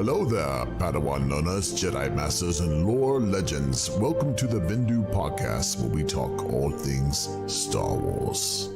Hello there, Padawan learners, Jedi Masters, and lore legends. Welcome to the Bendu Podcast, where we talk all things Star Wars.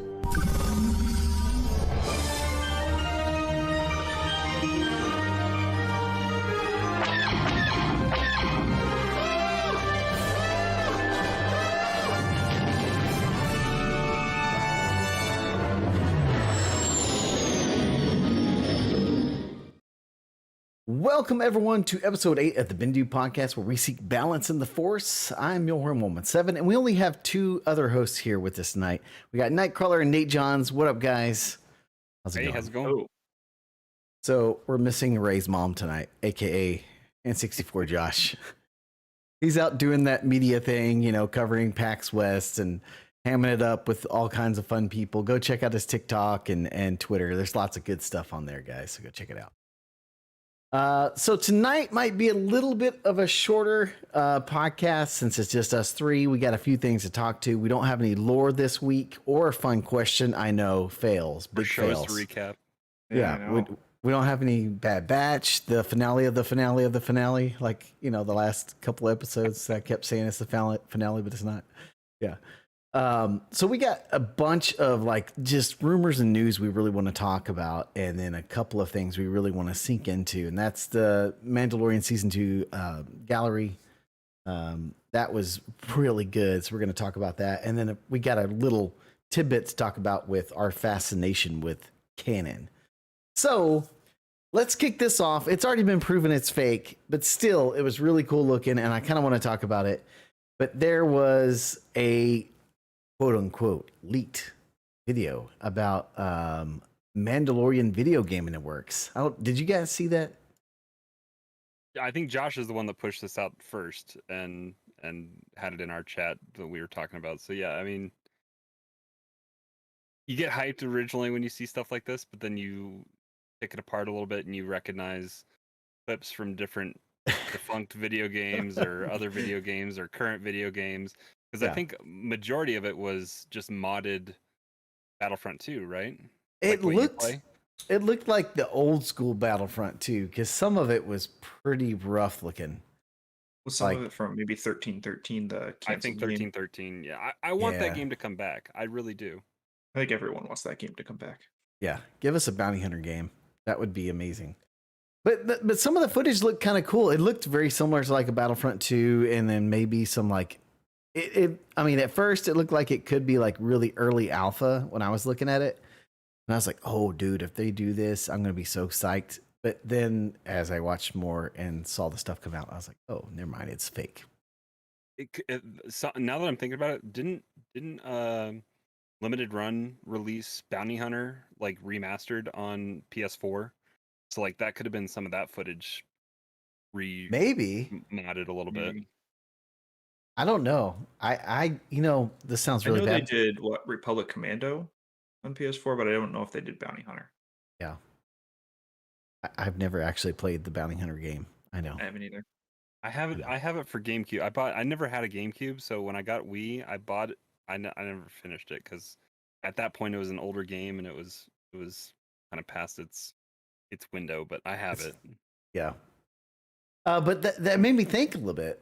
Welcome everyone to episode 8 of the Bendu Podcast, where we seek balance in the Force. I'm Milhorn117, and we only have two other hosts here with us tonight. We got Nightcrawler and Nate Johns. What up, guys? How's it going? So we're missing Ray's mom tonight, aka N64 Josh. He's out doing that media thing, you know, covering PAX West and hamming it up with all kinds of fun people. Go check out his TikTok and Twitter. There's lots of good stuff on there, guys. So go check it out. So tonight might be a little bit of a shorter podcast since it's just us three. We got a few things to talk to. We don't have any lore this week or a fun question. I know, fails, big fails. To recap. Yeah, we don't have any Bad Batch, the finale of the finale of the finale. Like, you know, the last couple episodes I kept saying it's the finale, but it's not. Yeah. So we got a bunch of like just rumors and news we really want to talk about, and then a couple of things we really want to sink into, and that's the Mandalorian season 2 gallery. That was really good, so we're going to talk about that, and then we got a little tidbit to talk about with our fascination with canon. So let's kick this off. It's already been proven it's fake, but still, it was really cool looking, and I kind of want to talk about it. But there was a quote unquote leaked video about Mandalorian video game in the works. Did you guys see that? I think Josh is the one that pushed this out first and had it in our chat that we were talking about. So yeah, I mean, you get hyped originally when you see stuff like this, but then you pick it apart a little bit and you recognize clips from different defunct video games or other video games or current video games. Because I think majority of it was just modded Battlefront 2, right? It looked like the old school Battlefront 2, because some of it was pretty rough looking. Was some of it from maybe 1313, I think 1313, yeah. I want that game to come back. I really do. I think everyone wants that game to come back. Yeah, give us a bounty hunter game. That would be amazing. But some of the footage looked kind of cool. It looked very similar to like a Battlefront 2, and then maybe some like I mean, at first it looked like it could be like really early alpha when I was looking at it. And I was like, oh, dude, if they do this, I'm going to be so psyched. But then as I watched more and saw the stuff come out, I was like, oh, never mind. It's fake. So now that I'm thinking about it, didn't Limited Run release Bounty Hunter like remastered on PS4? So like that could have been some of that footage maybe modded a little bit. I don't know. I you know, this sounds really bad. They did Republic Commando on PS4, but I don't know if they did Bounty Hunter. Yeah. I've never actually played the Bounty Hunter game. I know. I haven't either. I have it for GameCube. I never had a GameCube, so when I got Wii, I bought it. I never finished it because at that point it was an older game and it was kind of past its window, but I have it. Yeah. But that made me think a little bit.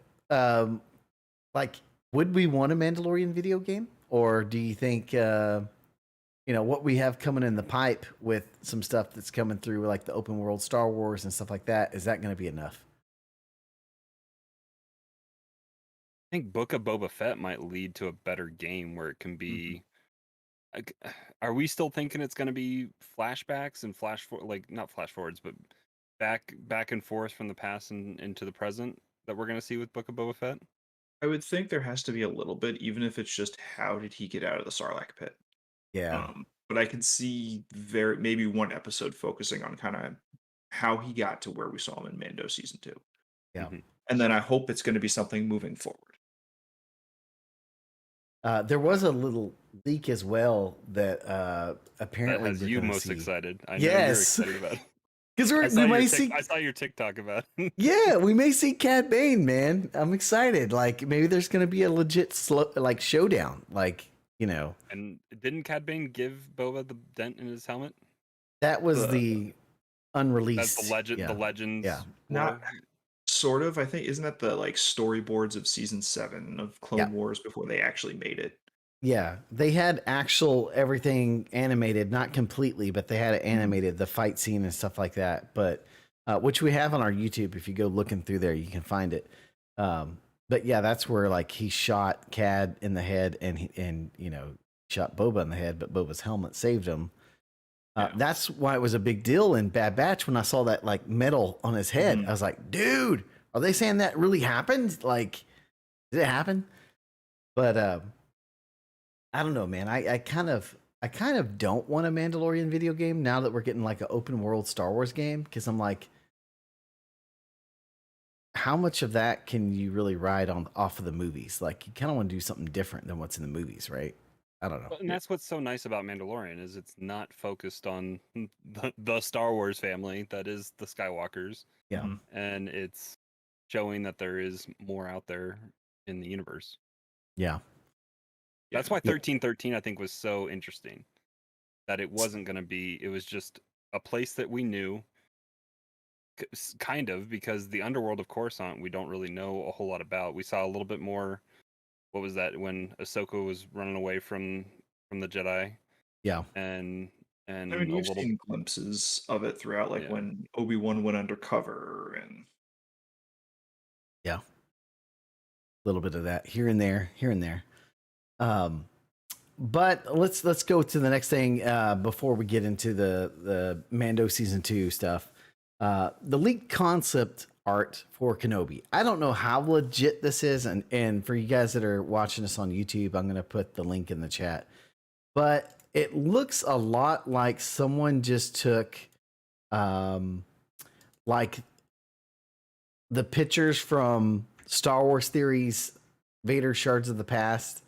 Like, would we want a Mandalorian video game? Or do you think, you know, what we have coming in the pipe with some stuff that's coming through, like the open world Star Wars and stuff like that, is that going to be enough? I think Book of Boba Fett might lead to a better game where it can be... Are we still thinking it's going to be flashbacks and not flash forwards, but back and forth from the past and into the present that we're going to see with Book of Boba Fett? I would think there has to be a little bit, even if it's just how did he get out of the Sarlacc pit. Yeah. But I could see maybe one episode focusing on kind of how he got to where we saw him in Mando season 2. Yeah. Mm-hmm. And then I hope it's going to be something moving forward. There was a little leak as well that apparently that has you most excited. I know yes. you're excited about it. Because I saw your TikTok about it. Yeah, we may see Cad Bane, man. I'm excited. Like, maybe there's going to be a legit showdown. Like, you know. And didn't Cad Bane give Boba the dent in his helmet? That was the unreleased. That's the legend. Yeah. The legends. Yeah. Not sort of. I think isn't that the like storyboards of season 7 of Clone Wars before they actually made it? Yeah, they had actual everything animated, not completely, but they had it animated, the fight scene and stuff like that. But which we have on our YouTube. If you go looking through there, you can find it. But yeah, that's where like he shot Cad in the head, and shot Boba in the head, but Boba's helmet saved him. That's why it was a big deal in Bad Batch when I saw that like metal on his head. I was like, dude, are they saying that really happened? Like, did it happen? But I don't know, man. I kind of don't want a Mandalorian video game now that we're getting like an open world Star Wars game, because I'm like, how much of that can you really ride off of the movies? Like, you kind of want to do something different than what's in the movies, right? I don't know. And that's what's so nice about Mandalorian is it's not focused on the Star Wars family that is the Skywalkers. Yeah. And it's showing that there is more out there in the universe. Yeah. That's why 1313 I think was so interesting. That it wasn't going to be, it was just a place that we knew, kind of, because the underworld of Coruscant we don't really know a whole lot about. We saw a little bit more. What was that when Ahsoka was running away from the Jedi? Yeah. And I mean, you've seen glimpses of it throughout, like when Obi-Wan went undercover and a little bit of that here and there. But let's go to the next thing before we get into the Mando season 2 stuff. The leaked concept art for Kenobi. I don't know how legit this is, and for you guys that are watching us on YouTube, I'm going to put the link in the chat. But it looks a lot like someone just took like the pictures from Star Wars Theories, Vader Shards of the Past,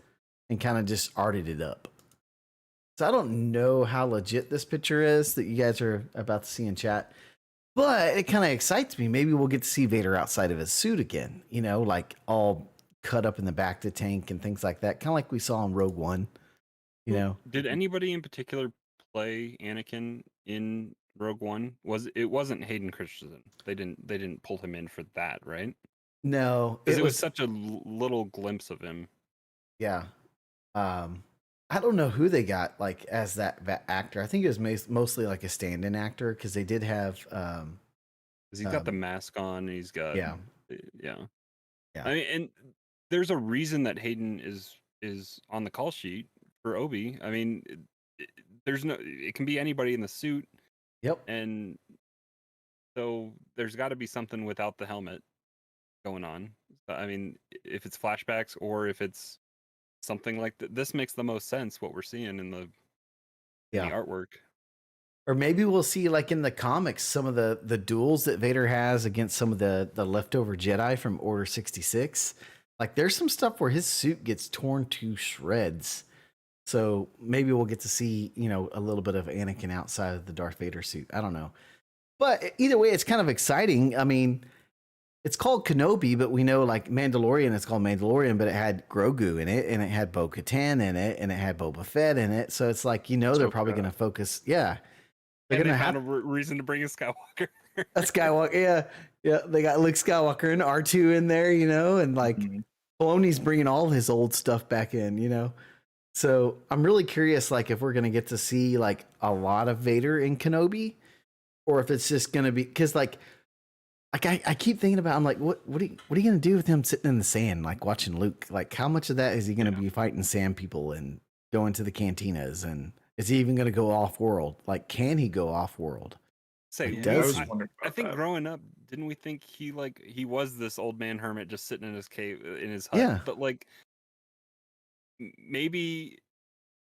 and kind of just arted it up. So I don't know how legit this picture is that you guys are about to see in chat, but it kind of excites me. Maybe we'll get to see Vader outside of his suit again, like all cut up in the back of the tank and things like that. Kind of like we saw in Rogue One, Did anybody in particular play Anakin in Rogue One? It wasn't Hayden Christensen. They didn't pull him in for that, right? No, because it was such a little glimpse of him. Yeah. I don't know who they got like as that actor. I think it was mostly like a stand-in actor, because they did have because he's got the mask on. And he's got yeah. I mean, and there's a reason that Hayden is on the call sheet for Obi. I mean, it can be anybody in the suit. Yep. And so there's got to be something without the helmet going on. I mean, if it's flashbacks or if it's something like this, makes the most sense what we're seeing in the artwork. Or maybe we'll see, like in the comics, some of the duels that Vader has against some of the leftover Jedi from Order 66. Like, there's some stuff where his suit gets torn to shreds. So maybe we'll get to see, a little bit of Anakin outside of the Darth Vader suit. I don't know. But either way, it's kind of exciting. I mean, it's called Kenobi, but we know like Mandalorian, it's called Mandalorian, but it had Grogu in it, and it had Bo-Katan in it, and it had Boba Fett in it. So it's like, they're probably going to focus. Yeah. They're going to have a reason to bring in Skywalker. A Skywalker. Yeah. Yeah. They got Luke Skywalker and R2 in there, and like Filoni's bringing all his old stuff back in, So I'm really curious, like if we're going to get to see like a lot of Vader in Kenobi, or if it's just going to be, cause like I keep thinking about, I'm like, what are you going to do with him sitting in the sand, like watching Luke? Like, how much of that is he going to be fighting sand people and going to the cantinas? And is he even going to go off world? Like, can he go off world? I think growing up, didn't we think he was this old man hermit just sitting in his cave, in his hut? Yeah. But like, maybe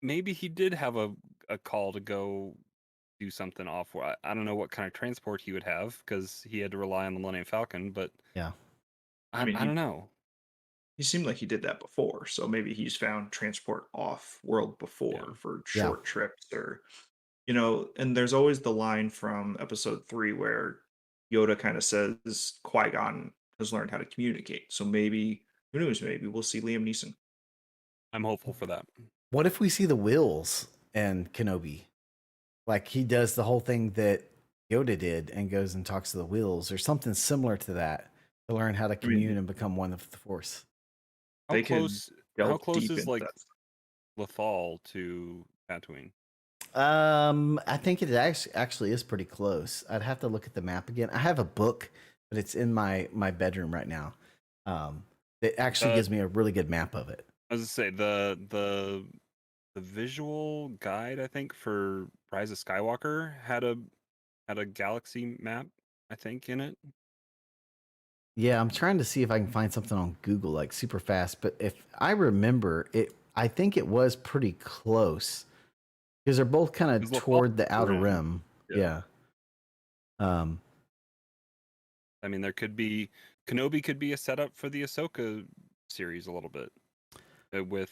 he did have a call to go do something off. I don't know what kind of transport he would have, because he had to rely on the Millennium Falcon, but yeah, I don't know. He seemed like he did that before, so maybe he's found transport off world before for short trips, or and there's always the line from episode 3 where Yoda kind of says Qui-Gon has learned how to communicate. So maybe, who knows, maybe we'll see Liam Neeson. I'm hopeful for that. What if we see the Wills and Kenobi? Like, he does the whole thing that Yoda did and goes and talks to the wheels or something similar to that to learn how to I mean, commune and become one with the Force. How they could close? How delve close deep is into like that. Lothal to Tatooine? I think it actually is pretty close. I'd have to look at the map again. I have a book, but it's in my bedroom right now. It actually gives me a really good map of it. I was gonna say the visual guide, I think, for Rise of Skywalker had a galaxy map, I think, in it. Yeah, I'm trying to see if I can find something on Google like super fast, but if I remember it, I think it was pretty close because they're both kind of 'Cause Lothal toward the is the outer rim. rim. Yeah. Yeah. I mean, there could be Kenobi could be a setup for the Ahsoka series a little bit. With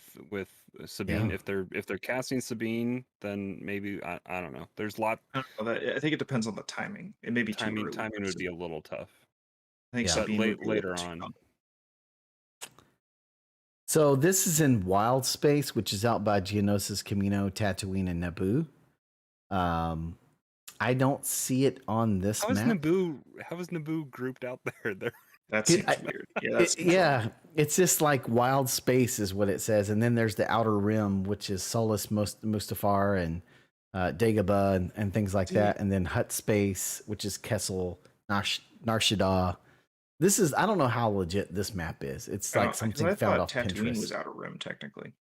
Sabine, Yeah. if they're casting Sabine, then maybe I don't know. There's a lot. I don't know, I think it depends on the timing. It may be too early. Timing would be a little tough. I think Yeah. But Sabine would be a little later too on. young. So this is in Wild Space, which is out by Geonosis, Camino, Tatooine, and Naboo. I don't see it on this How is map. Naboo grouped out there? That Dude, seems weird. Yeah, that seems wrong. It's just like Wild Space is what it says, and then there's the Outer Rim, which is Solus Mustafar and Dagobah and things like that, and then Hut Space, which is Kessel, Nar Shaddaa. This is I don't know how legit this map is. It's like something I found thought off Tatooine Pinterest. was Outer Rim technically.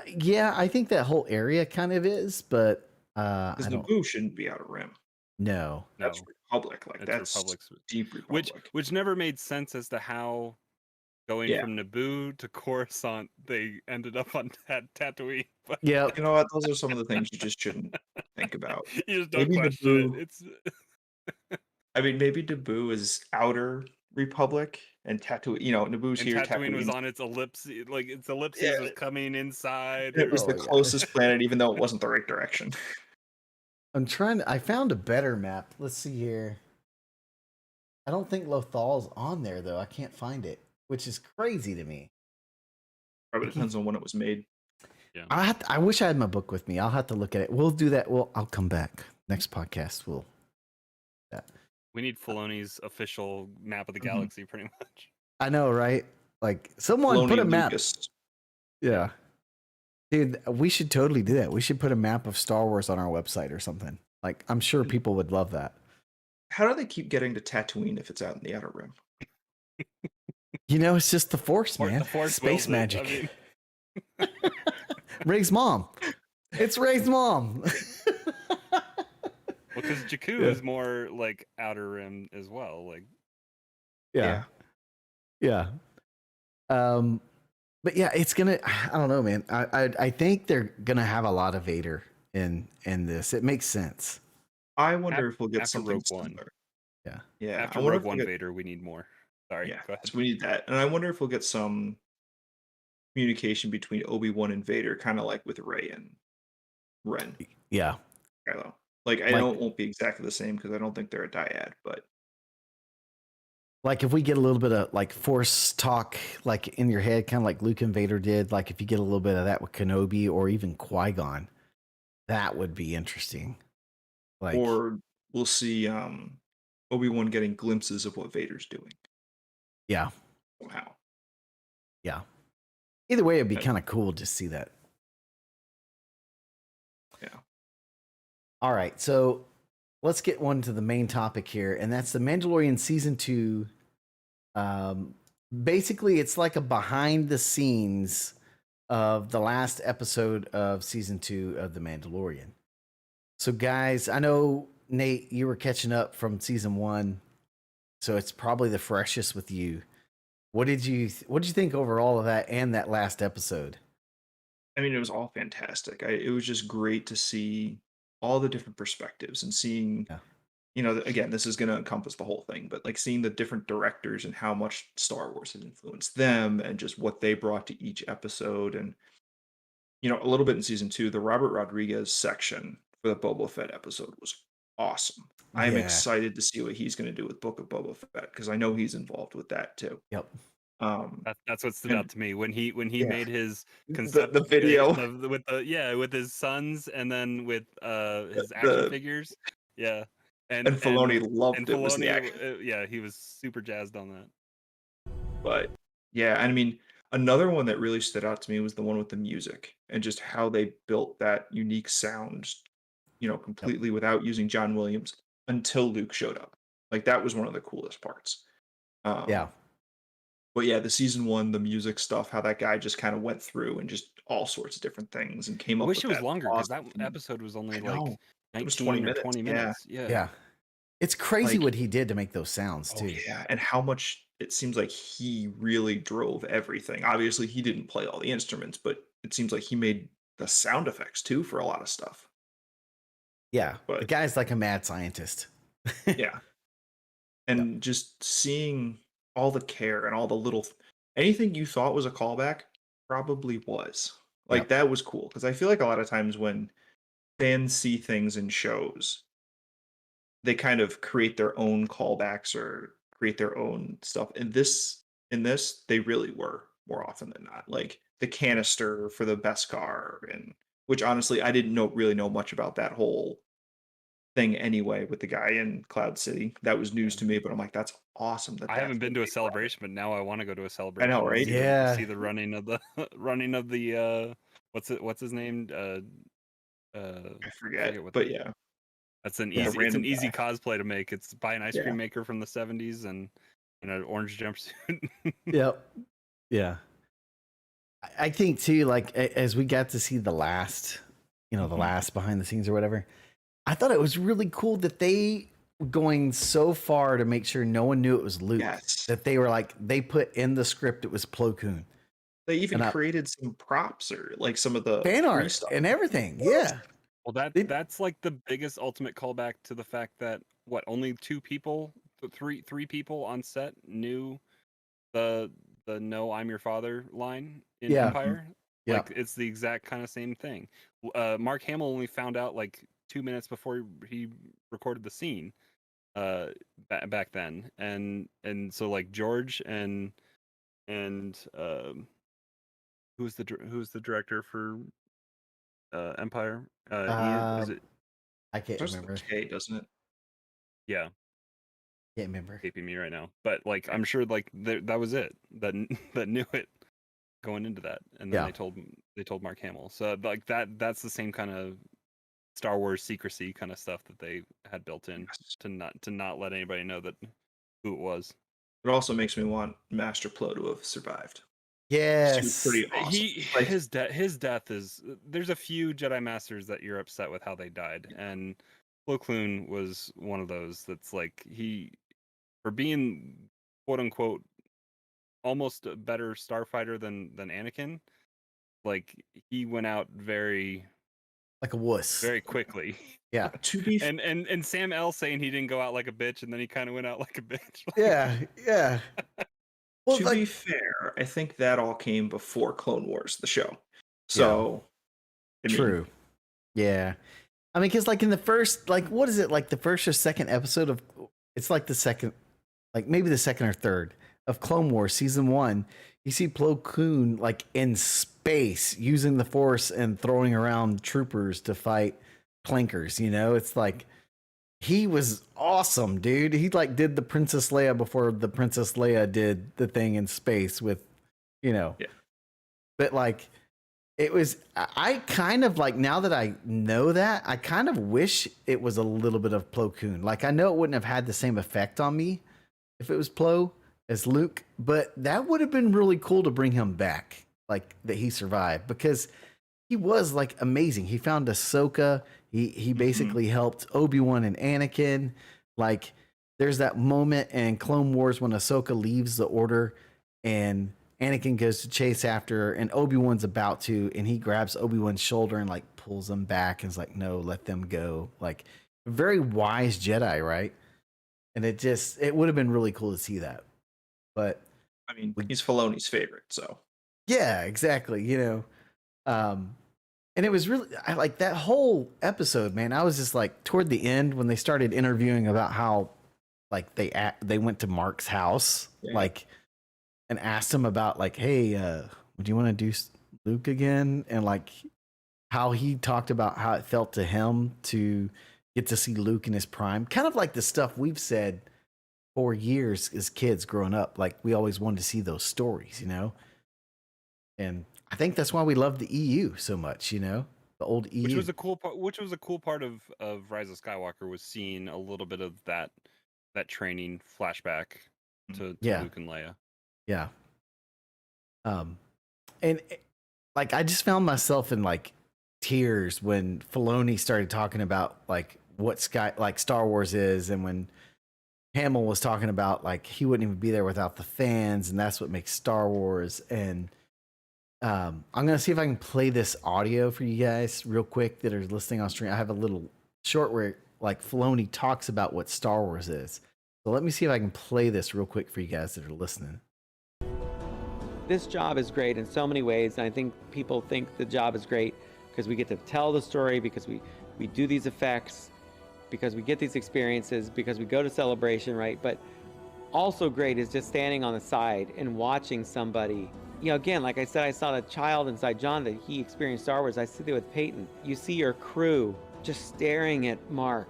Yeah, I think that whole area kind of is, but I Because don't. Naboo shouldn't be Outer Rim. No. That's No, Republic. Like it's that's Republic's, deep Republic. which never made sense as to how going Yeah. from Naboo to Coruscant they ended up on Tatooine. But Yeah. You know what? Those are some of the things you just shouldn't think about. you just don't Maybe question Naboo. it. It's I mean, maybe Naboo is Outer Republic and Tatooine. You know, Naboo's and here. Tatooine was Tatooine's on its ellipses, like its ellipses yeah, was coming inside. and it was Oh the my gosh. closest planet, even though it wasn't the right direction. I found a better map. Let's see here. I don't think Lothal's on there though. I can't find it, which is crazy to me. Probably depends on when it was made. Yeah. I wish I had my book with me. I'll have to look at it. We'll do that. I'll come back next podcast. We'll. We need Filoni's official map of the Mhm. galaxy, pretty much. I know, right? Like someone put Filoni a map. Lucas. Yeah, dude, we should totally do that. We should put a map of Star Wars on our website or something. Like, I'm sure people would love that. How do they keep getting to Tatooine if it's out in the Outer Rim? You know, it's just the Force, man. The Force Space wills it. magic. I mean, Ray's mom. It's Ray's mom. well, because Jakku Yeah. is more like Outer Rim as well. Like, Yeah. But yeah, it's gonna. I don't know, man. I think they're gonna have a lot of Vader in this. It makes sense. I wonder if we'll get after something Rogue One. similar. Yeah. Yeah. after I wonder Rogue if we'll One get, Vader, we need more. Sorry, yeah, go ahead. so we need that. And I wonder if we'll get some communication between Obi-Wan and Vader, kind of like with Rey and Ren. Yeah. Kylo. Like I know it won't be exactly the same because I don't think they're a dyad, but Like if we get a little bit of like Force talk, like in your head, kind of like Luke and Vader did. Like if you get a little bit of that with Kenobi or even Qui-Gon, that would be interesting. Like, or we'll see Obi-Wan getting glimpses of what Vader's doing yeah, somehow. yeah. Either way, it'd be Yeah. kind of cool to see that. Yeah. All right, so let's get one to the main topic here, and that's the Mandalorian season 2. Basically, it's like a behind the scenes of the last episode of season 2 of the Mandalorian. So, guys, I know Nate, you were catching up from season 1, so it's probably the freshest with you. What did you think overall of that and that last episode? I mean, it was all fantastic. It was just great to see all the different perspectives and seeing, Yeah. you know, again, this is going to encompass the whole thing, but like seeing the different directors and how much Star Wars had influenced them and just what they brought to each episode. And, you know, a little bit in season 2, the Robert Rodriguez section for the Boba Fett episode was awesome. I am Yeah. excited to see what he's going to do with Book of Boba Fett because I know he's involved with that too. Yep. That's what stood and- out to me when he Yeah. made his The video. with his sons and then with his action The- figures. Yeah. And Filoni loved and it. Was the action. yeah, he was super jazzed on that. But yeah, I mean, another one that really stood out to me was the one with the music and just how they built that unique sound, completely without using John Williams until Luke showed up. Like that was one of the coolest parts. Yeah. But yeah, the season one, the music stuff, how that guy just kind of went through and just all sorts of different things and came I up wish with it was that longer because that awesome. episode was only I like know. It was 19 20 or minutes. 20 Yeah. minutes. Yeah. Yeah. It's crazy Like, what he did to make those sounds oh too. yeah, and how much it seems like he really drove everything. Obviously, he didn't play all the instruments, but it seems like he made the sound effects too for a lot of stuff. Yeah. The But guy's like a mad scientist. yeah, and just seeing all the care and all the little anything you thought was a callback probably was. Like Yep. that was cool because I feel like a lot of times when fans see things in shows, they kind of create their own callbacks or create their own stuff. And in this, they really were more often than not. Like the canister for the best car, and which honestly I didn't really know much about that whole thing anyway with the guy in Cloud City. That was news to me, but I'm like, that's awesome I that's haven't been what to a they brought it. celebration, but now I want to go to a I celebration. know, right? Yeah. See the running of the running of the what's his name? I Forget forget, what but yeah, that's an Yeah. easy. It's random an easy guy. cosplay to make. It's buy an ice Yeah. cream maker from the 70s and an orange jumpsuit. Yep. Yeah. I think too, like as we got to see the last, the Mhm. last behind the scenes or whatever, I thought it was really cool that they were going so far to make sure no one knew it was Luke. Yes. That they were like, they put in the script it was Plo Koon. They even And created some props or like some of the fan art stuff. and everything. Yeah. Well, They- that's like the biggest ultimate callback to the fact that only two people, three people on set knew the "No, I'm your father" line in Yeah. Empire. Yeah. Like it's the exact kind of same thing. Mark Hamill only found out like 2 minutes before he recorded the scene, back then, and so like George and who's the director for Empire? Ian, is it? I can't Starts remember. with K, doesn't it? Yeah, Can't remember. escaping me right now. But like I'm sure like that was it that that knew it going into that, and then Yeah. they told Mark Hamill. So like that's the same kind of Star Wars secrecy kind of stuff that they had built in Yes. to not let anybody know that who it was. It also makes me want Master Plo to have survived. She was Yes. pretty awesome. Like, His death is there's a few Jedi Masters that you're upset with how they died, and Plo Koon was one of those. That's like he for being quote unquote almost a better starfighter than Anakin. Like he went out very Like a wuss. very quickly. Yeah. to be And Sam L saying he didn't go out like a bitch, and then he kind of went out like a bitch. Yeah. Yeah. Well, to like, be fair, I think that all came before Clone Wars, the show. So I mean, true. Yeah. I mean, because like in the first, like, what is it? Like the first or second episode of, it's like the second, like maybe the second or third of Clone Wars season 1. You see Plo Koon like in space using the Force and throwing around troopers to fight clankers. It's like he was awesome, dude. He like did the Princess Leia before the Princess Leia did the thing in space with, Yeah. But like, it was, I kind of like, now that I know that, I kind of wish it was a little bit of Plo Koon. Like, I know it wouldn't have had the same effect on me if it was Plo as Luke, but that would have been really cool to bring him back, like that he survived, because he was like amazing. He found Ahsoka. He basically helped Obi-Wan and Anakin. Like, there's that moment in Clone Wars when Ahsoka leaves the Order and Anakin goes to chase after her, and Obi-Wan's about to, and he grabs Obi-Wan's shoulder and like pulls him back and is like, no, let them go. Like, very wise Jedi, right? And it would have been really cool to see that. But I mean, he's Filoni's favorite, so yeah, exactly. And it was really, I like that whole episode, man. I was just like, toward the end when they started interviewing about how like they went to Mark's house, Yeah. like, and asked him about like, hey, would you want to do Luke again? And like how he talked about how it felt to him to get to see Luke in his prime, kind of like the stuff we've said for years as kids growing up. Like we always wanted to see those stories, you know. And I think that's why we love the EU so much, you know, the old EU. Which was a cool part. Which was a cool part of Rise of Skywalker, was seeing a little bit of that training flashback to Luke and Leia. Yeah. And like I just found myself in like tears when Filoni started talking about like what Star Wars is, and when Hamill was talking about like he wouldn't even be there without the fans, and that's what makes Star Wars. And I'm gonna see if I can play this audio for you guys real quick that are listening on stream. I have a little short where like Filoni talks about what Star Wars is. So let me see if I can play this real quick for you guys that are listening. This job is great in so many ways, and I think people think the job is great because we get to tell the story, because we do these effects, because we get these experiences, because we go to Celebration, right? But also great is just standing on the side and watching somebody. You know, again, like I said, I saw the child inside John that he experienced Star Wars. I see that with Peyton. You see your crew just staring at Mark,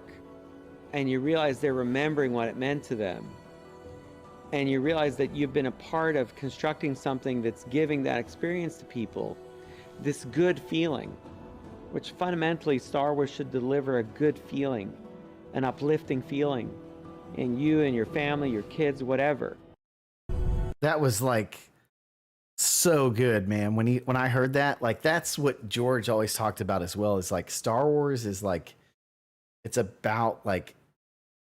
and you realize they're remembering what it meant to them. And you realize that you've been a part of constructing something that's giving that experience to people. This good feeling, which fundamentally Star Wars should deliver a good feeling, an uplifting feeling in you and your family, your kids, whatever. That was like so good, man. When I heard that, like that's what George always talked about as well, is like Star Wars is like, it's about like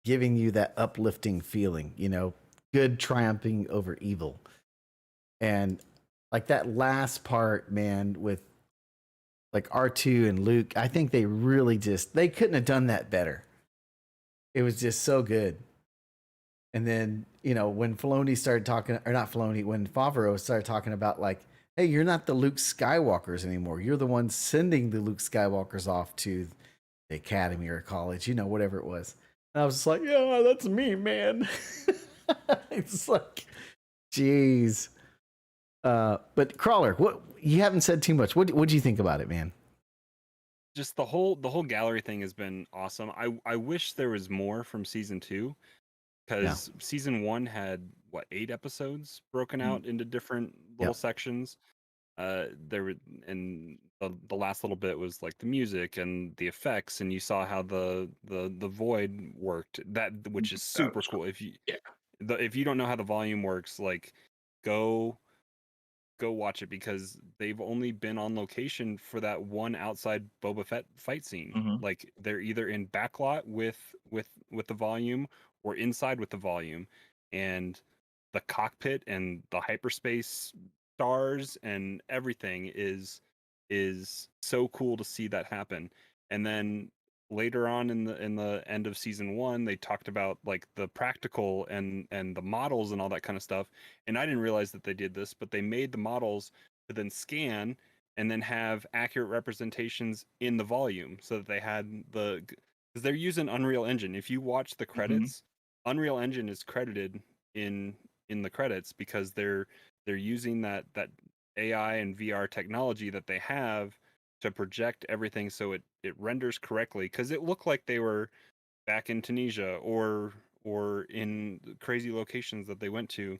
giving you that uplifting feeling, you know, good triumphing over evil. And like that last part, man, with like R2 and Luke, I think they really they couldn't have done that better. It was just so good. And then, you know, when Filoni started talking, or not Filoni, when Favreau started talking about like, hey, you're not the Luke Skywalkers anymore. You're the ones sending the Luke Skywalkers off to the academy or college, you know, whatever it was. And I was just like, yeah, that's me, man. It's like, geez. But Crawler, what, you haven't said too much. What do you think about it, man? Just the whole gallery thing has been awesome. I wish there was more from season 2, because season 1 had 8 episodes broken out into different little sections. There were, and the last little bit was like the music and the effects, and you saw how the void worked. That, which is super cool. If you don't know how the volume works, like go watch it, because they've only been on location for that one outside Boba Fett fight scene. Like they're either in backlot with the volume or inside with the volume, and the cockpit and the hyperspace stars and everything is so cool to see that happen. And then later on in the end of season 1, they talked about like the practical and the models and all that kind of stuff. And I didn't realize that they did this, but they made the models to then scan and then have accurate representations in the volume, so that they had because they're using Unreal Engine. If you watch the credits, Unreal Engine is credited in the credits, because they're using that AI and VR technology that they have to project everything so it renders correctly, because it looked like they were back in Tunisia or in crazy locations that they went to.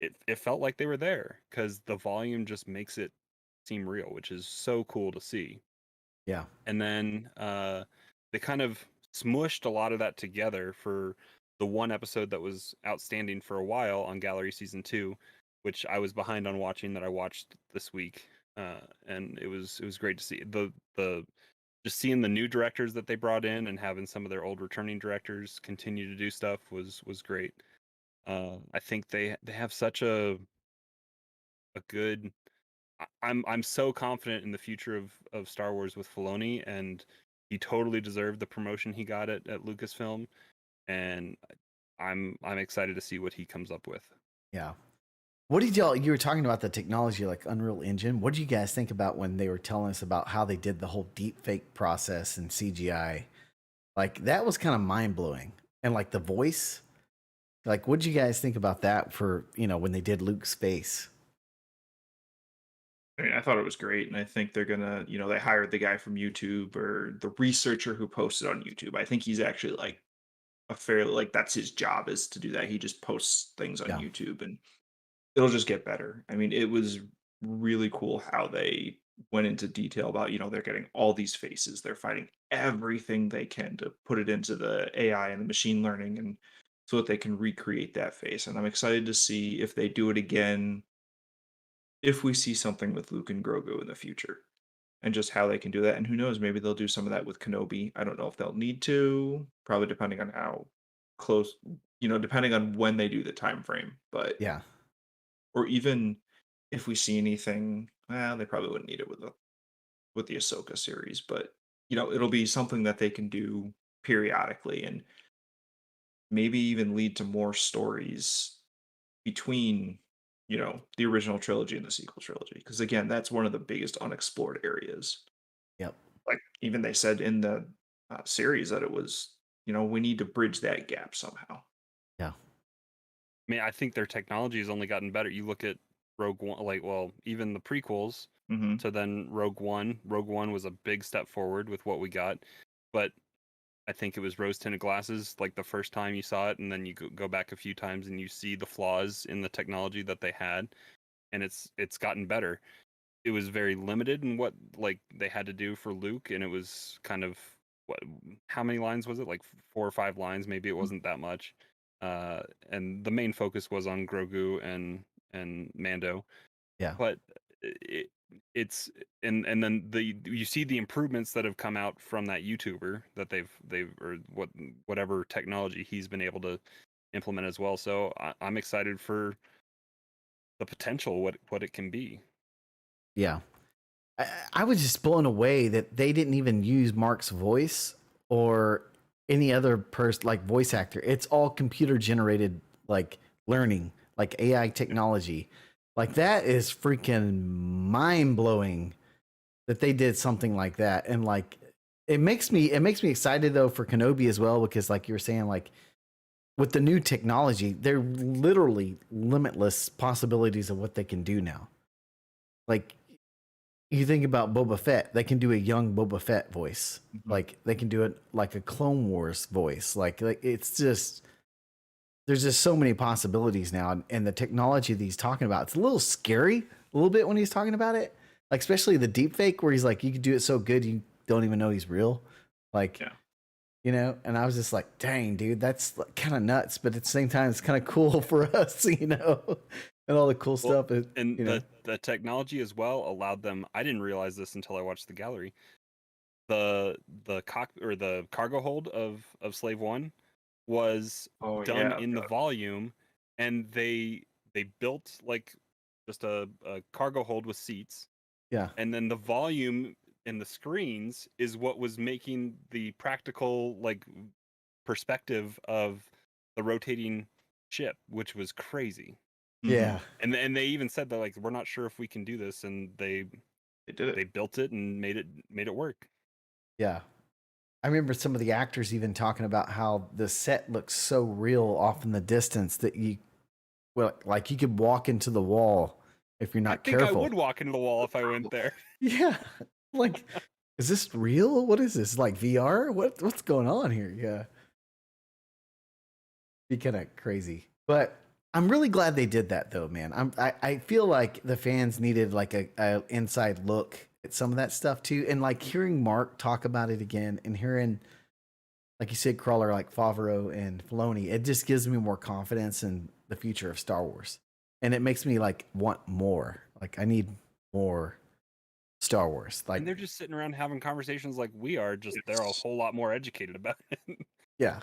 It felt like they were there, because the volume just makes it seem real, which is so cool to see. Yeah. And then they kind of smushed a lot of that together for the one episode that was outstanding for a while on Gallery Season 2, which I was behind on watching, that I watched this week. And it was great to see the just seeing the new directors that they brought in, and having some of their old returning directors continue to do stuff was great. I think they have such a good. I'm so confident in the future of Star Wars with Filoni, and he totally deserved the promotion he got at Lucasfilm, and I'm excited to see what he comes up with. Yeah. What did you were talking about the technology like Unreal Engine. What did you guys think about when they were telling us about how they did the whole deep fake process and CGI? Like that was kind of mind blowing. And like the voice, like what did you guys think about that for, you know, when they did Luke's face? I mean, I thought it was great, and I think they're gonna, they hired the guy from YouTube or the researcher who posted on YouTube. I think he's actually like a fairly like that's his job is to do that. He just posts things on Yeah. YouTube, and it'll just get better. I mean, it was really cool how they went into detail about, they're getting all these faces. They're finding everything they can to put it into the AI and the machine learning and so that they can recreate that face. And I'm excited to see if they do it again, if we see something with Luke and Grogu in the future and just how they can do that. And who knows, maybe they'll do some of that with Kenobi. I don't know if they'll need to, probably depending on how close, depending on when they do the time frame. But Yeah. or even if we see anything, well, they probably wouldn't need it with the Ahsoka series, but it'll be something that they can do periodically and maybe even lead to more stories between, the original trilogy and the sequel trilogy. Because again, that's one of the biggest unexplored areas. Yep. Like even they said in the series that it was, we need to bridge that gap somehow. Yeah. I mean, I think their technology has only gotten better. You look at Rogue One, like, well, even the prequels Hmm. to then Rogue One. Rogue One was a big step forward with what we got, but I think it was rose-tinted glasses like the first time you saw it, and then you go back a few times and you see the flaws in the technology that they had, and it's gotten better. It was very limited in what like they had to do for Luke, and it was kind of what how many lines was it? Like 4 or 5 lines, maybe it wasn't that much. And the main focus was on Grogu and Mando, Yeah. but it, it's and then you see the improvements that have come out from that YouTuber that they've or whatever technology he's been able to implement as well. So I'm excited for the potential what it can be. Yeah. I was just blown away that they didn't even use Mark's voice or any other person like voice actor. It's all computer generated, like learning, like AI technology. Like that is freaking mind blowing that they did something like that. And like it makes me excited though for Kenobi as well, because like you were saying, like with the new technology, they're literally limitless possibilities of what they can do now. Like you think about Boba Fett, they can do a young Boba Fett voice. Mhm. Like they can do it like a Clone Wars voice. Like it's just there's just so many possibilities now, and the technology that he's talking about, it's a little scary, a little bit when he's talking about it. Like especially the deep fake where he's like, you could do it so good you don't even know he's real. Like Yeah. and I was just like, dang, dude, that's kind of nuts, but at the same time, it's kind of cool for us, and all the cool Well, stuff. and the technology as well allowed them. I didn't realize this until I watched the gallery. The cargo hold of Slave One was Oh done yeah. in the volume, and they built like just a cargo hold with seats, Yeah. and then the volume in the screens is what was making the practical like perspective of the rotating ship, which was crazy. Yeah. And they even said that like we're not sure if we can do this, and They did it. they built it and made it work. Yeah. I remember some of the actors even talking about how the set looks so real off in the distance that like you could walk into the wall if you're I not think I careful. would walk into the wall if I went there. Yeah. Like, is this real? What is this? Like VR? What's going on here? Yeah. Be kind of crazy. But I'm really glad they did that though, man. I feel like the fans needed like a inside look at some of that stuff too. And like hearing Mark talk about it again and hearing, like you said, Crawler, like Favreau and Filoni, it just gives me more confidence in the future of Star Wars. And it makes me like want more. Like I need more Star Wars. Like And they're just sitting around having conversations like we are, just they're a whole lot more educated about it. yeah.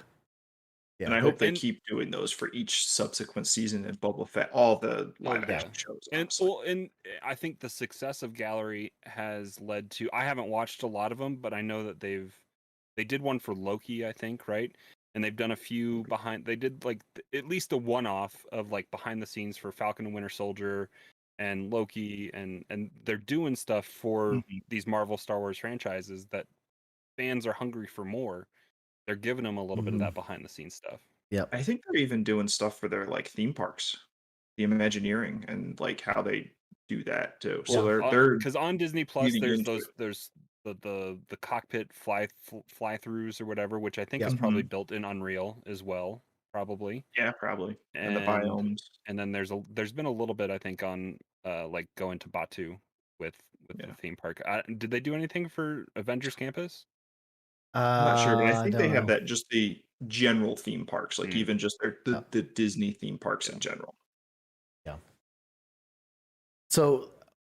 And I Yeah. hope they And- keep doing those for each subsequent season in Boba Fett, all the live yeah. action shows. And honestly. and I think the success of Gallery has led to. I haven't watched a lot of them, but I know that they did one for Loki, I think, right? And they've done a few behind. They did like at least a one-off of like behind the scenes for Falcon and Winter Soldier and Loki, and they're doing stuff for Mhm. these Marvel Star Wars franchises that fans are hungry for more. They're giving them a little bit of that behind the scenes stuff. Yep. I think they're even doing stuff for their like theme parks, the Imagineering, and like how they do that too. So Yeah. they're because on Disney Plus leading there's into those there's the cockpit fly throughs or whatever, which I think Yep. is probably built in Unreal as well, probably. yeah, probably. And the And biomes. and then there's been a little bit I think on like going to Batu with Yeah. the theme park. Did they do anything for Avengers Campus? I'm not sure, but I I think they don't have know. that just the general theme parks, like even just Yeah. the Disney theme parks Yeah. in general. Yeah. So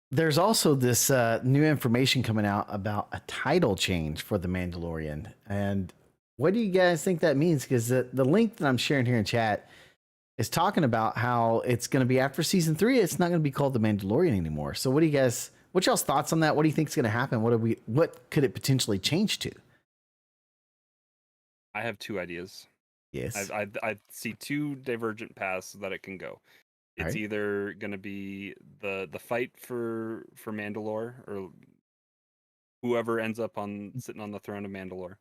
there's also this new information coming out about a title change for The Mandalorian. And what do you guys think that means? Because the link that I'm sharing here in chat is talking about how it's going to be after season 3. It's not going to be called The Mandalorian anymore. So what do you guys, what's y'all's thoughts on that? What do you think is going to happen? What could it potentially change to? I have two ideas. Yes. I see two divergent paths that it can go. It's Alright. either going to be the fight for Mandalore, or whoever ends up sitting on the throne of Mandalore,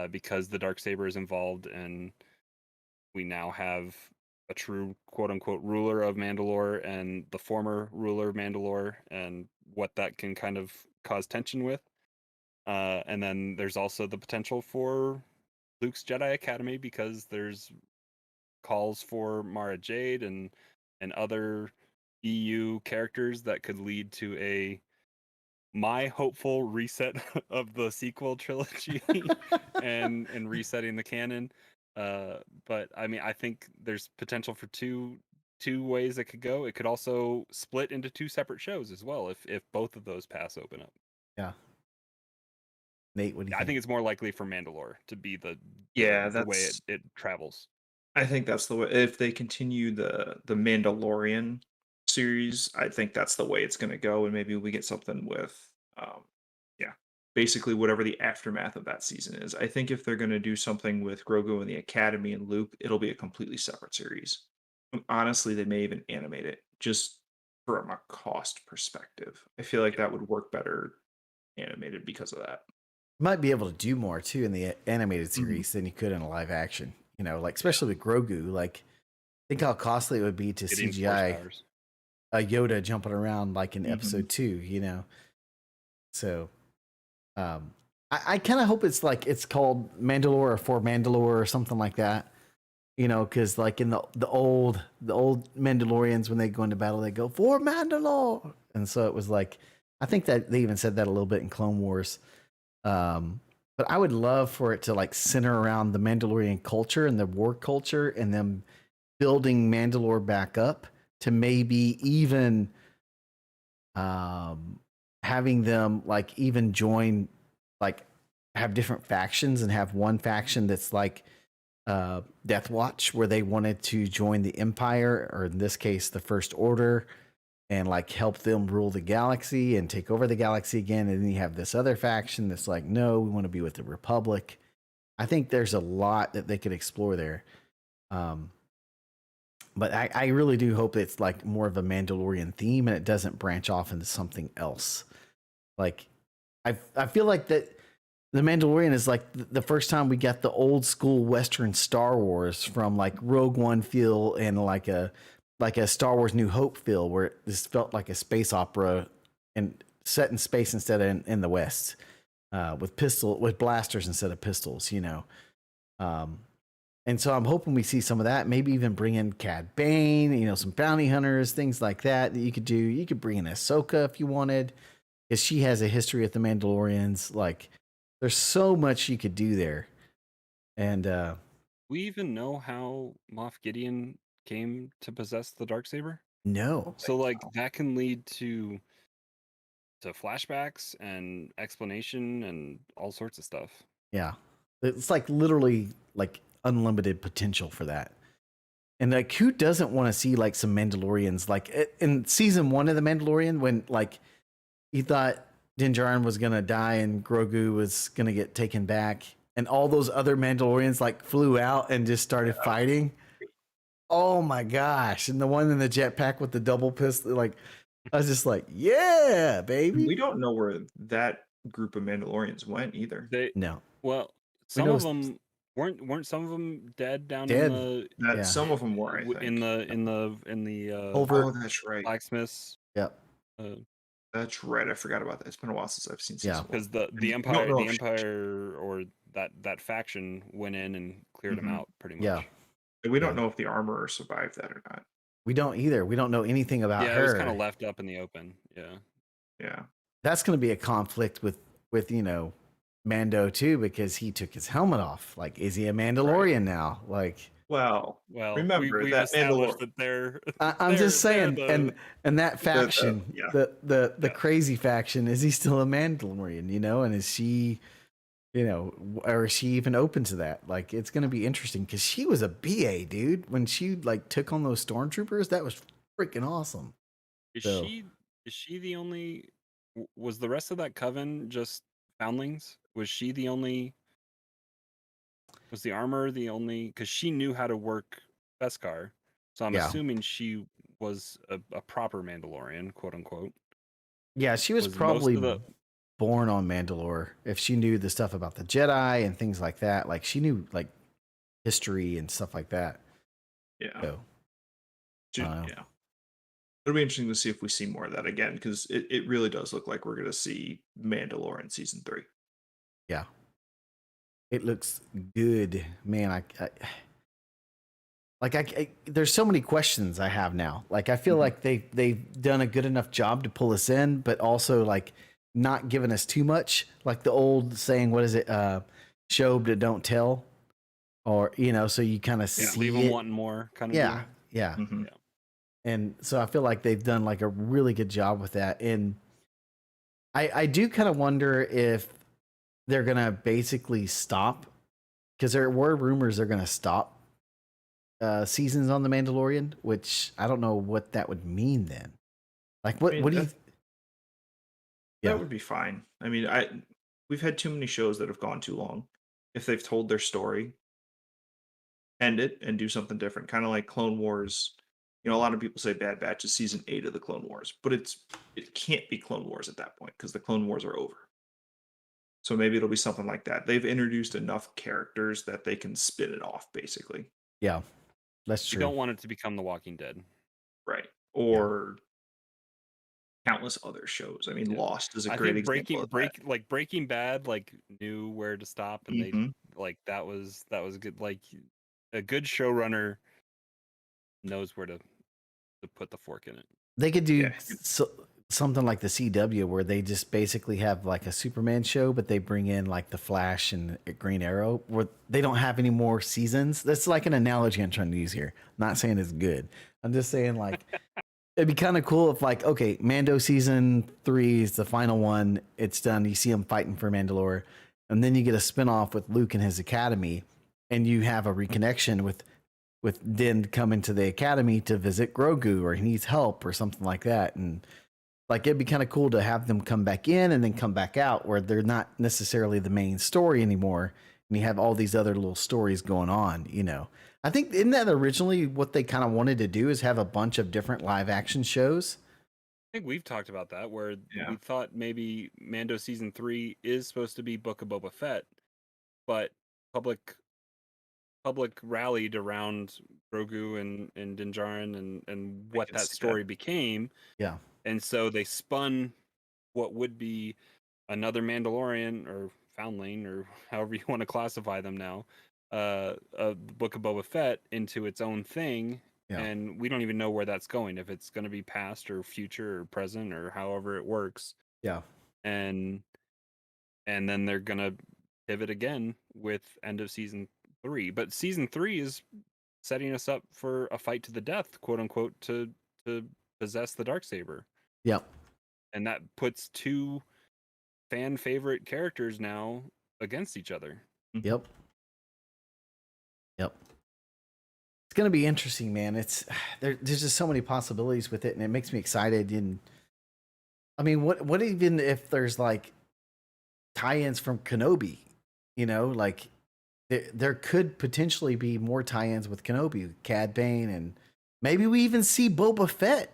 because the Darksaber is involved, and we now have a true quote unquote ruler of Mandalore and the former ruler of Mandalore, and what that can kind of cause tension with. And then there's also the potential for Luke's Jedi Academy, because there's calls for Mara Jade and other EU characters that could lead to my hopeful reset of the sequel trilogy and resetting the canon. But I mean, I think there's potential for two ways it could go. It could also split into two separate shows as well if both of those paths open up. Yeah. Nate, what do you I think? think it's more likely for Mandalore to be the way it travels. I think that's the way. If they continue the Mandalorian series, I think that's the way it's going to go, and maybe we get something with, yeah, basically whatever the aftermath of that season is. I think if they're going to do something with Grogu and the Academy and Luke, it'll be a completely separate series. Honestly, they may even animate it just from a cost perspective. I feel like that would work better animated because of that. Might be able to do more too in the animated series than you could in a live action. You know, like especially with Grogu, like think how costly it would be to Getting CGI force powers. a Yoda jumping around like in episode 2, you know. So I kind of hope it's like it's called Mandalore or For Mandalore or something like that. You know, because like in the old Mandalorians, when they go into battle, they go For Mandalore, and so it was like I think that they even said that a little bit in Clone Wars. But I would love for it to like center around the Mandalorian culture and the war culture, and them building Mandalore back up to maybe even having them like even join, like have different factions, and have one faction that's like Death Watch, where they wanted to join the Empire, or in this case the First Order, and like help them rule the galaxy and take over the galaxy again. And then you have this other faction that's like, no, we want to be with the Republic. I think there's a lot that they could explore there. But I really do hope it's like more of a Mandalorian theme and it doesn't branch off into something else. Like I feel like that the Mandalorian is like the first time we got the old school Western Star Wars from like Rogue One feel, and like a Star Wars New Hope feel, where this felt like a space opera and set in space instead of in the West, with blasters instead of pistols, you know. And so I'm hoping we see some of that. Maybe even bring in Cad Bane, you know, some bounty hunters, things like that you could do. You could bring in Ahsoka if you wanted, because she has a history with the Mandalorians. Like, there's so much you could do there. And we even know how Moff Gideon came to possess the Darksaber? No. So like that can lead to flashbacks and explanation and all sorts of stuff. Yeah. It's like literally like unlimited potential for that. And like, who doesn't want to see like some Mandalorians? Like in season 1 of The Mandalorian, when like he thought Din Djarin was going to die and Grogu was going to get taken back, and all those other Mandalorians like flew out and just started fighting. Oh my gosh. And the one in the jetpack with the double pistol, like, I was just like, yeah, baby. We don't know where that group of Mandalorians went either. No. Well, some of them weren't some of them dead down in the Some of them were, I think. in the Over. Oh, that's right. blacksmiths Yep. Uh, That's right. I forgot about that. It's been a while since I've seen season one. because And the we don't empire know the if empire or that faction went in and cleared them Mhm. out pretty much. Yeah. we don't Yeah. know if the armorer survived that or not. We don't either. We don't know anything about Yeah, her. it was kind of left up in the open. Yeah. Yeah. That's going to be a conflict with Mando too, because he took his helmet off. Like, is he a Mandalorian now? Like, Well, Well, remember we've that established Mandalorian. that they're I'm just they're saying, and that faction, yeah. the Yeah. crazy faction, is he still a Mandalorian? And is she, or is she even open to that? Like, it's going to be interesting because she was a BA, dude. When she like took on those stormtroopers, that was freaking awesome. Is So- she the only? Was the rest of that coven just foundlings? Was she the only? Was the armor the only? Because she knew how to work Beskar, so I'm Yeah. assuming she was a proper Mandalorian, quote unquote. Yeah, she was Was most probably of the- born on Mandalore. If she knew the stuff about the Jedi and things like that, like she knew like history and stuff like that. Yeah. So, Yeah. It'll be interesting to see if we see more of that again, because it really does look like we're going to see Mandalorian season 3. yeah, it looks good, man. There's so many questions I have now. Like, I feel like they've done a good enough job to pull us in, but also like not giving us too much. Like the old saying, what is it? Show but don't tell, or so you kind of see leave them it. wanting more kind of Yeah, deal. yeah. Mhm. Yeah. And so I feel like they've done like a really good job with that. And I do kind of wonder if they're gonna basically stop, because there were rumors they're gonna stop seasons on The Mandalorian, which I don't know what that would mean then. Like, what I mean, what do you? Yeah. That would be fine. I mean, we've had too many shows that have gone too long. If they've told their story, end it and do something different. Kind of like Clone Wars. A lot of people say Bad Batch is season 8 of the Clone Wars, but it can't be Clone Wars at that point because the Clone Wars are over. So maybe it'll be something like that. They've introduced enough characters that they can spin it off, basically. Yeah, that's You true. don't want it to become The Walking Dead. Right. Or countless other shows. I mean, Yeah. Lost is a I great think example of that. Breaking Bad knew where to stop, and Mhm. they that was good. Like a good showrunner knows where to put the fork in it. They could do Yeah. something like the CW, where they just basically have like a Superman show, but they bring in like the Flash and Green Arrow, where they don't have any more seasons. That's like an analogy I'm trying to use here. I'm not saying it's good. I'm just saying like it'd be kind of cool if like, okay, Mando season 3 is the final one. It's done. You see him fighting for Mandalore, and then you get a spinoff with Luke and his academy, and you have a reconnection with Din coming to the academy to visit Grogu, or he needs help or something like that. And like, it'd be kind of cool to have them come back in and then come back out, where they're not necessarily the main story anymore. And you have all these other little stories going on, I think, isn't that originally what they kind of wanted to do, is have a bunch of different live action shows? I think we've talked about that, where Yeah. we thought maybe Mando season 3 is supposed to be Book of Boba Fett, but public rallied around Grogu and Din Djarin and what can that see story became. Yeah. And so they spun what would be another Mandalorian or foundling, or however you want to classify them now, the Book of Boba Fett, into its own thing. Yeah. And we don't even know where that's going, if it's going to be past or future or present or however it works. Yeah. And then they're going to pivot again with end of season 3. But season 3 is setting us up for a fight to the death, quote unquote, to possess the Darksaber. Yep. And that puts two fan favorite characters now against each other. Yep. It's going to be interesting, man. There's just so many possibilities with it, and it makes me excited. And I mean, what even if there's like tie-ins from Kenobi, like there could potentially be more tie-ins with Kenobi, Cad Bane, and maybe we even see Boba Fett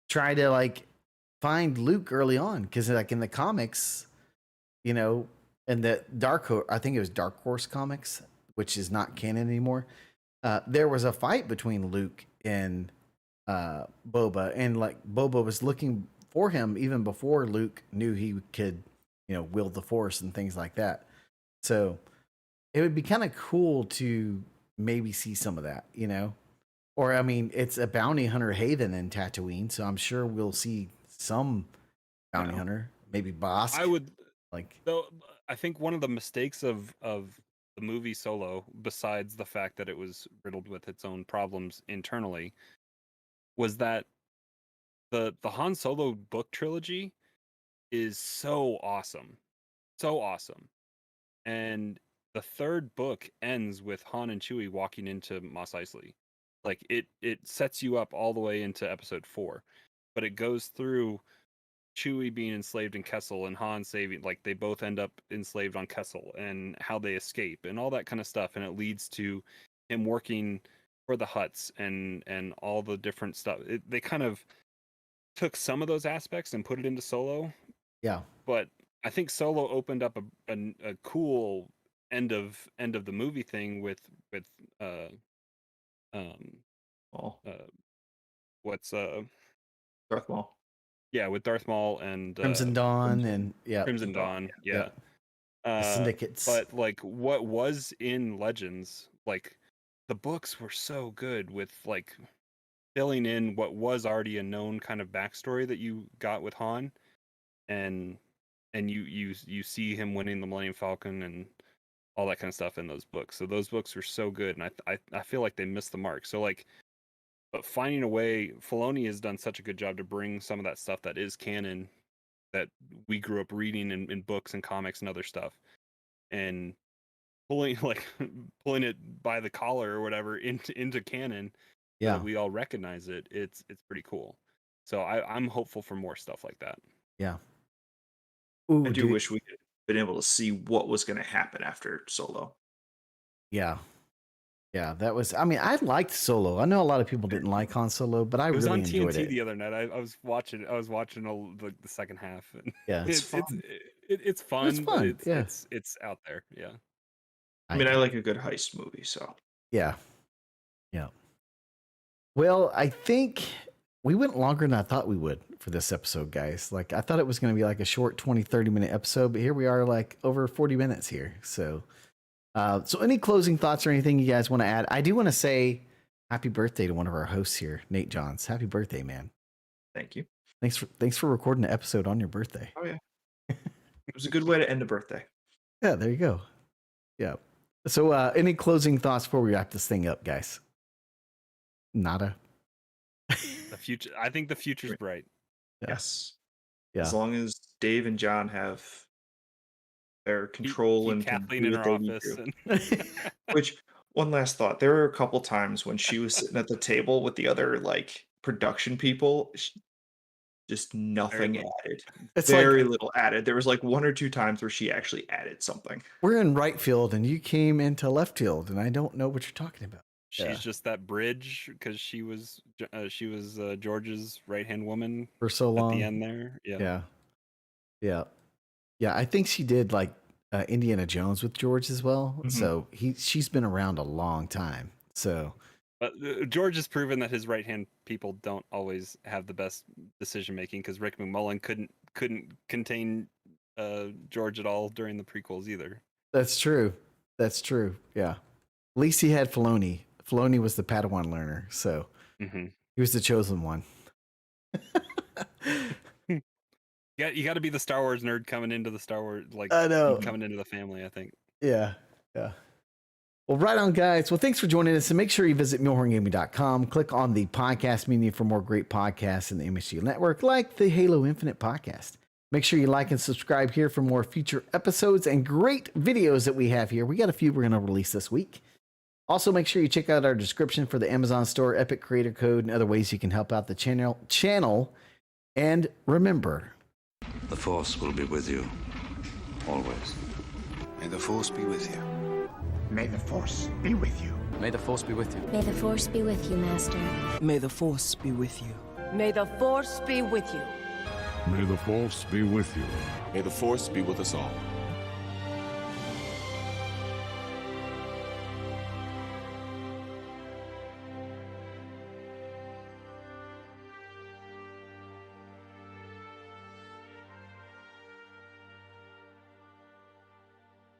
try to like find Luke early on, because like in the comics, and the I think it was Dark Horse comics, which is not canon anymore. There was a fight between Luke and Boba, and like Boba was looking for him even before Luke knew he could, wield the Force and things like that. So it would be kind of cool to maybe see some of that, Or I mean, it's a bounty hunter haven in Tatooine, so I'm sure we'll see some bounty hunter, maybe Bosk. I would like. Though I think one of the mistakes of the movie Solo, besides the fact that it was riddled with its own problems internally, was that the Han Solo book trilogy is so awesome, and the third book ends with Han and Chewie walking into Mos Eisley. Like it sets you up all the way into episode 4, but it goes through Chewie being enslaved in Kessel and Han saving, like they both end up enslaved on Kessel, and how they escape and all that kind of stuff, and it leads to him working for the Hutts and all the different stuff. They kind of took some of those aspects and put it into Solo. Yeah, but I think Solo opened up a cool end of the movie thing with what's Darth Maul. Yeah, with Darth Maul and Crimson Dawn and Crimson Dawn, yeah. The syndicates. But like what was in Legends, like the books were so good with like filling in what was already a known kind of backstory that you got with Han, and you see him winning the Millennium Falcon and all that kind of stuff in those books. So those books were so good, and I feel like they missed the mark. So like, but finding a way, Filoni has done such a good job to bring some of that stuff that is canon, that we grew up reading in books and comics and other stuff, and pulling it by the collar or whatever into canon. Yeah, we all recognize it. It's pretty cool. So I'm hopeful for more stuff like that. Yeah. Ooh, I do wish we could have been able to see what was going to happen after Solo. Yeah. Yeah, that was. I mean, I liked Solo. I know a lot of people didn't like Han Solo, but I really enjoyed it. It was on TNT the other night. I was watching the second half. And yeah, it's fun. It's fun. It's fun. It's out there. Yeah. I mean, I like a good heist movie. So yeah. Well, I think we went longer than I thought we would for this episode, guys. Like, I thought it was going to be like a short 20-30 minute episode, but here we are, like over 40 minutes here. So any closing thoughts or anything you guys want to add? I do want to say happy birthday to one of our hosts here, Nate Johns. Happy birthday, man. Thank you. Thanks for recording the episode on your birthday. Oh, yeah. It was a good way to end a birthday. Yeah, there you go. Yeah. So any closing thoughts before we wrap this thing up, guys? Nada. The future. I think the future's bright. Yes. Yeah. As long as Dave and John have their control and Kathleen in her office. Which, one last thought. There were a couple times when she was sitting at the table with the other like production people. Just nothing added. It's very little added. There was like one or two times where she actually added something. We're in right field and you came into left field, and I don't know what you're talking about. She's just that bridge because she was George's right-hand woman for so long at the end there. Yeah. I think she did like Indiana Jones with George as well. Mm-hmm. So she's been around a long time. So, but George has proven that his right-hand people don't always have the best decision making, because Rick McMullen couldn't contain George at all during the prequels either. That's true. Yeah. At least he had Filoni. Filoni was the Padawan learner, so he was the chosen one. Yeah, you got to be the Star Wars nerd coming into the Star Wars, like I know, coming into the family, I think. Yeah. Well, right on, guys. Well, thanks for joining us, and make sure you visit MuleHornGaming.com. Click on the podcast menu for more great podcasts in the MSU network, like the Halo Infinite podcast. Make sure you like and subscribe here for more future episodes and great videos that we have here. We got a few we're going to release this week. Also, make sure you check out our description for the Amazon store, Epic Creator Code, and other ways you can help out the channel. And remember, the Force will be with you, always. May the Force be with you. May the Force be with you. May the Force be with you. May the Force be with you, Master. May the Force be with you. May the Force be with you. May the Force be with you. May the Force be with us all.